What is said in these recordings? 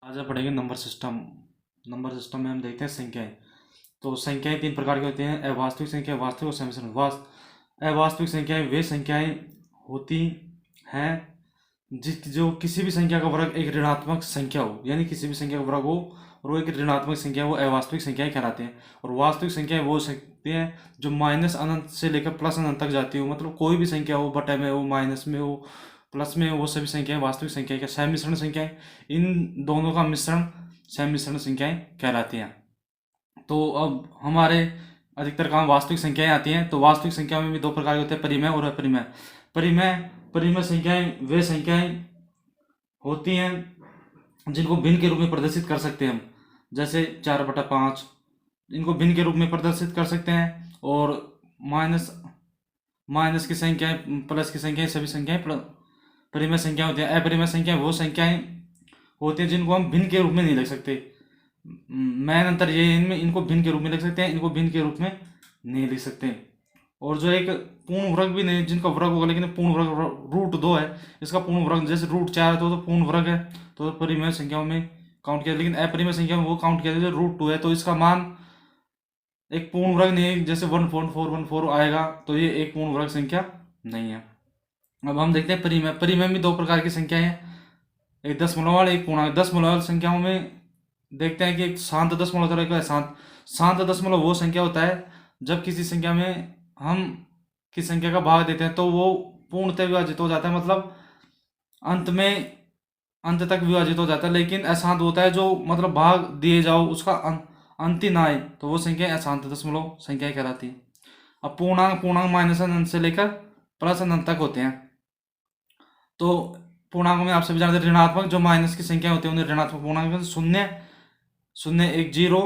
आज हम पढ़ेंगे नंबर सिस्टम। नंबर सिस्टम में हम देखते हैं संख्याएं। तो संख्याएं तीन प्रकार की होती हैं: अवास्तविक संख्या, वास्तविक और सम्मिश्रण। अवास्तविक संख्याएं वे संख्याएं होती हैं जो किसी भी संख्या का वर्ग एक ऋणात्मक संख्या हो, यानी किसी भी संख्या का वर्ग हो और वो एक ऋणात्मक संख्या, वो अवास्तविक संख्याएं कहलाते हैं। और वास्तविक संख्याएं वो सकती हैं जो माइनस अनंत से लेकर प्लस अनंत तक जाती हो, मतलब कोई भी संख्या हो, बटे में हो, माइनस में हो, प्लस में हो, वो सभी संख्याएं वास्तविक संख्या के सम्मिश्रण संख्याएं, इन दोनों का मिश्रण सम्मिश्रण संख्याएं कहलाती हैं। तो अब हमारे अधिकतर काम वास्तविक संख्याएं आती हैं। तो वास्तविक संख्या में भी दो प्रकार के होते हैं: परिमेय और अपरिमेय। परिमेय परिमेय संख्याएं वे संख्याएं होती हैं जिनको भिन्न के रूप में प्रदर्शित कर सकते हैं हम, जैसे 4/5 इनको भिन्न के रूप में प्रदर्शित कर सकते हैं। और माइनस माइनस की संख्याएं, प्लस की संख्याएं, सभी संख्याएं परिमेय संख्या होती है। अपरिमेय संख्या वो संख्याएं होती हैं जिनको हम भिन्न के रूप में नहीं लिख सकते। मेन अंतर ये है, इनमें इनको भिन्न के रूप में लिख सकते हैं, इनको भिन्न के रूप में नहीं लिख सकते। और जो एक पूर्ण वर्ग भी नहीं, जिनका वर्ग होगा लेकिन पूर्ण वर्ग √2 है, इसका पूर्ण वर्ग जैसे √4 है तो पूर्ण वर्ग है, तो परिमेय संख्याओं में काउंट किया। लेकिन अपरिमेय संख्या में वो काउंट किया जाए √2 है तो इसका मान एक पूर्ण वर्ग नहीं है, जैसे 1.414 आएगा तो ये एक पूर्ण वर्ग संख्या नहीं है। अब हम देखते हैं परिमेय। परिमेय में दो प्रकार की संख्या है, एक दशमलव वाली, एक पूर्णांक। दशमलव वाली संख्याओं में देखते हैं कि एक शांत दशमलव और एक शांत दशमलव वो संख्या होता है जब किसी संख्या में हम किसी संख्या का भाग देते हैं तो वो पूर्णतः विभाजित हो जाता है, मतलब अंत तक विभाजित हो जाता है। लेकिन अशांत होता है जो मतलब भाग दिए जाओ उसका अंत ही ना आए, तो वो संख्या अशांत दशमलव संख्या कहलाती है। अब पूर्णांक पूर्णांक माइनस अनंत से लेकर प्लस अनंत तक होते हैं। तो पूर्णांक में आप सभी जानते हैं ऋणात्मक जो माइनस की संख्या होती है उन्हें ऋणात्मक पूर्णांक, शून्य शून्य, एक, जीरो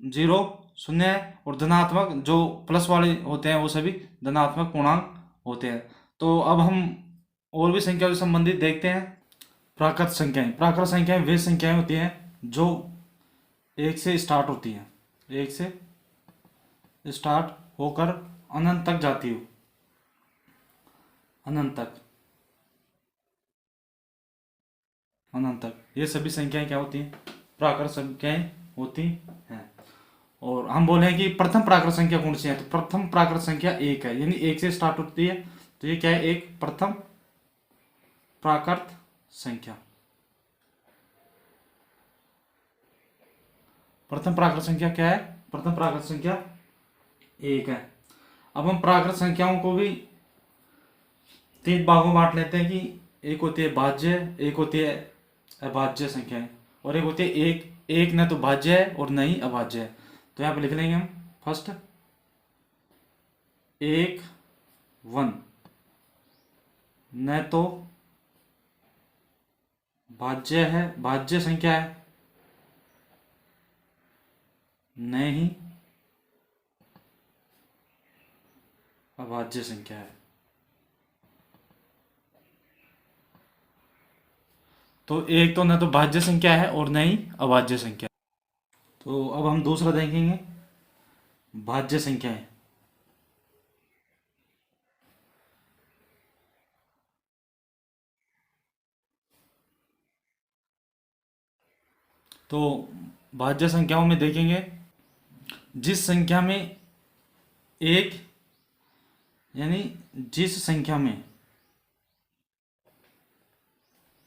जीरो, शून्य है। और धनात्मक जो प्लस वाले होते हैं वो सभी धनात्मक पूर्णांक होते हैं। तो अब हम और भी संख्याओं से संबंधित देखते हैं। प्राकृत संख्याएं। प्राकृत संख्याएं वे संख्याएं होती हैं जो एक से स्टार्ट होती हैं, एक से स्टार्ट होकर अनंत तक जाती हो, अनंत तक, अनंत तक। ये सभी संख्याएं क्या होती हैं? प्राकृत संख्याएं होती हैं। और हम बोले हैं कि प्रथम प्राकृत संख्या कौन सी है, तो प्रथम प्राकृत संख्या एक है, यानी एक से स्टार्ट होती है, तो ये क्या है? एक प्रथम प्राकृत संख्या। प्रथम प्राकृत संख्या क्या है? प्रथम प्राकृत संख्या एक है। अब हम प्राकृत संख्याओं को भी तीन भागों में बांट लेते हैं कि एक होती है भाज्य, एक होती है अभाज्य संख्याएं, और एक होती है एक न तो भाज्य है और न ही अभाज्य है। तो यहाँ पे लिख लेंगे हम फर्स्ट एक, 1, न तो भाज्य है, भाज्य संख्या है, न ही अभाज्य संख्या है। तो एक तो न तो भाज्य संख्या है और न ही अभाज्य संख्या। तो अब हम दूसरा देखेंगे, भाज्य संख्याएं। तो भाज्य संख्याओं में देखेंगे जिस संख्या में एक, यानी जिस संख्या में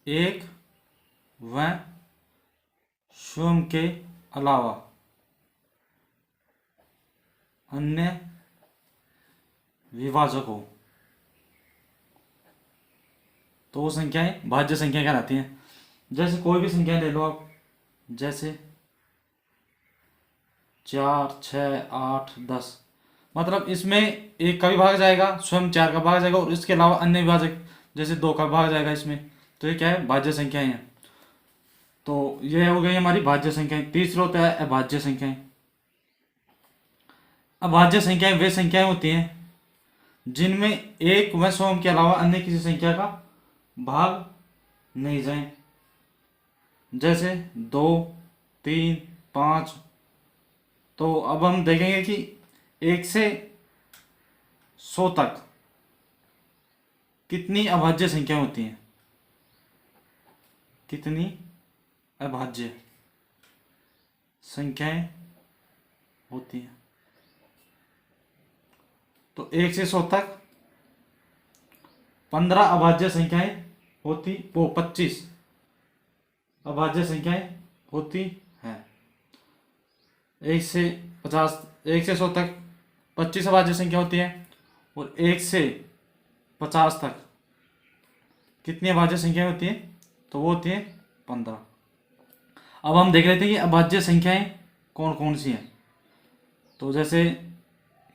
एक व स्वयं के अलावा अन्य विभाजक हो, तो वो संख्याएं भाज्य संख्या कहलाती हैं। जैसे कोई भी संख्या ले लो आप, जैसे 4, 6, 8, 10, मतलब इसमें एक का भी भाग जाएगा, स्वयं 4 का भाग जाएगा, और इसके अलावा अन्य विभाजक जैसे 2 का भाग जाएगा इसमें, तो ये क्या है? भाज्य संख्याएं हैं। तो ये हो गई हमारी भाज्य संख्याएं। तीसरा होता है अभाज्य संख्याएं। अभाज्य संख्याएं वे संख्याएं होती हैं जिनमें एक व स्वयं के अलावा अन्य किसी संख्या का भाग नहीं जाए, जैसे 2, 3, 5। तो अब हम देखेंगे कि 1 से 100 तक कितनी अभाज्य संख्या होती हैं, कितनी अभाज्य संख्याएं होती हैं। तो 1 से 100 तक 15 अभाज्य संख्याएं होती, वो 25 अभाज्य संख्याएं होती हैं। 1 से 100 तक 25 अभाज्य संख्या होती है, और 1 से 50 तक कितनी अभाज्य संख्याएं होती है? तो वो होती है 15। अब हम देख लेते हैं कि अभाज्य संख्याएं कौन कौन सी हैं। तो जैसे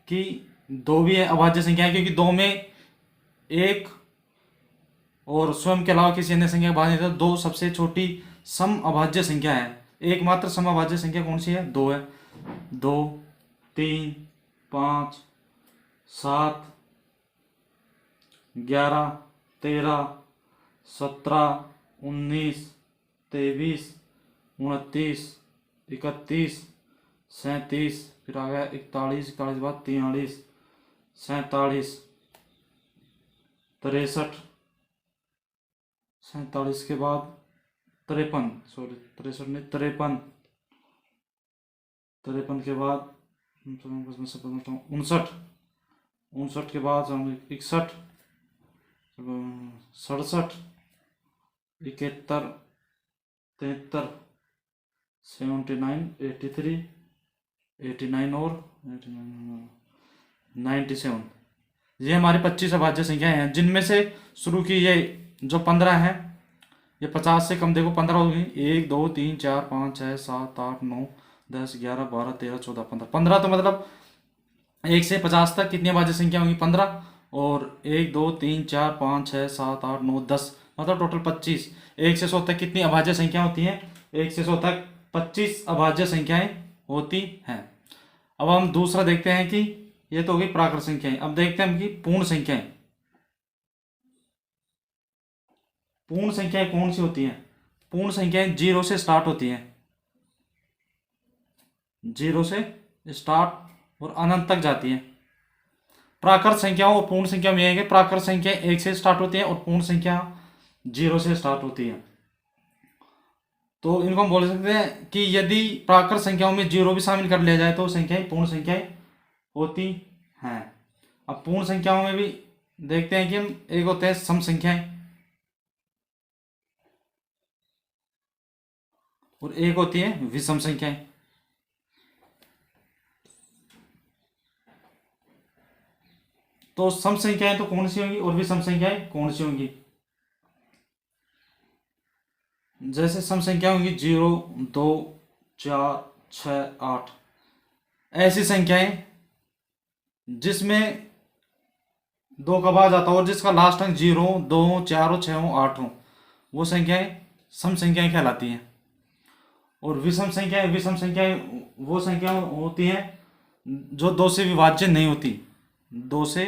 कि 2 भी है अभाज्य संख्याएं, क्योंकि 2 में 1 और स्वयं के अलावा किसी अन्य संख्या का भाग नहीं था। 2 सबसे छोटी सम अभाज्य संख्या है। एकमात्र सम अभाज्य संख्या कौन सी है? 2 है। 2, 3, 5, 7, 11, 13, 17, 19, 23, 29, 31, 37, फिर आ गया 41, 41 के बाद 43, 47, 63, 47 के बाद 53, सॉरी 63 नहीं 53, 53 के बाद 59, 59 के बाद 61, 67, 71, 73, 79, 83, 89 और 97। ये हमारी 25 अभाज्य संख्याएं हैं, जिनमें से शुरू की ये जो 15 है, ये 50 से कम देखो 15 होगी। 1, 2, 3, 4, 5, 6, 7, 8, 9, 10, 11, 12, 13, 14, 15। 15 तो मतलब 1 से 50 तक कितनी अभाज्य संख्या होंगी? 15। और 1, 2, 3, 4, 5, 6, 7, 8, 9, 10, मतलब टोटल 25। 1 से 100 तक कितनी अभाज्य संख्या होती हैं? 1 से 100 तक 25 अभाज्य संख्याएं होती हैं। अब हम दूसरा देखते हैं कि ये तो होगी प्राकृत संख्याएं। अब देखते हैं हम कि पूर्ण संख्याएं। पूर्ण संख्याएं कौन सी होती हैं? पूर्ण संख्याएं 0 से स्टार्ट होती हैं, 0 से स्टार्ट और अनंत तक जाती हैं। प्राकृत संख्याओं और पूर्ण संख्या में यह है कि प्राकृत संख्या 1 से स्टार्ट होती है और पूर्ण संख्या 0 से स्टार्ट होती है। तो इनको हम बोल सकते हैं कि यदि प्राकृत संख्याओं में 0 भी शामिल कर लिया जाए तो संख्याएं पूर्ण संख्याएं होती हैं। अब पूर्ण संख्याओं में भी देखते हैं कि हम एक होते हैं सम संख्याएं और एक होती है विषम संख्याएं। तो सम संख्याएं तो कौन सी होंगी और विषम संख्याएं कौन सी होंगी? जैसे सम संख्या होंगी 0, 2, 4, 6, 8। ऐसी संख्याएं जिसमें 2 का भाग जाता हो और जिसका लास्ट अंक 0, 2, 4 और 6 हो, 8 हो, वो संख्याएं सम संख्याएं कहलाती हैं। और विषम संख्याएं वो संख्या होती हैं जो 2 से विभाज्य नहीं होती, 2 से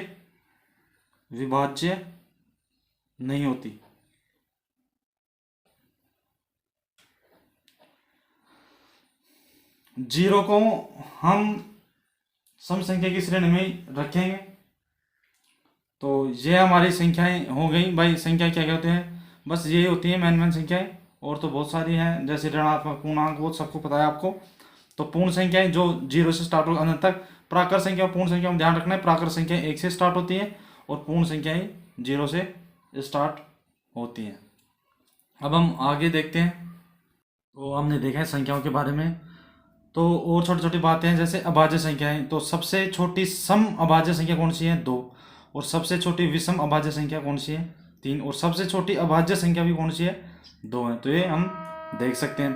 विभाज्य नहीं होती। जीरो को हम सम संख्या की श्रेणी में रखेंगे। तो ये हमारी संख्याएं हो गई भाई। संख्या क्या क्या होते हैं? बस यही होती है मेन संख्याएं, और तो बहुत सारी हैं जैसे ऋणात्मक, पूर्णांक, वो सबको पता है आपको। तो पूर्ण संख्याएं जो 0 से स्टार्ट हो अनंत तक। प्राकृत संख्या और पूर्ण संख्या में ध्यान रखना है, प्राकृत संख्या 1 से स्टार्ट होती है और पूर्ण संख्याएं 0 से स्टार्ट होती हैं। अब हम आगे देखते हैं। तो हमने देखा है संख्याओं के बारे में। तो और छोटी छोटी बातें हैं जैसे अभाज्य संख्याएं। तो सबसे छोटी सम अभाज्य संख्या कौन सी है? 2। और सबसे छोटी विषम अभाज्य संख्या कौन सी है? 3। और सबसे छोटी अभाज्य संख्या भी कौन सी है? 2 है। तो ये हम देख सकते हैं।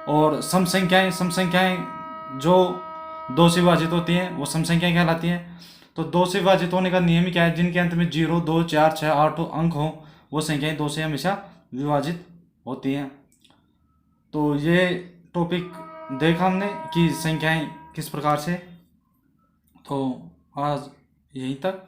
और सम संख्याएं जो 2 से विभाजित होती हैं वो सम संख्याएं कहलाती हैं। तो 2 से विभाजित होने का नियम ही क्या है? जिनके अंत में 0, 2, 4, 6, 8 अंक हो, वो संख्याएं 2 से हमेशा विभाजित होती हैं। तो ये टॉपिक देखा हमने कि संख्याएं किस प्रकार से। तो आज यहीं तक।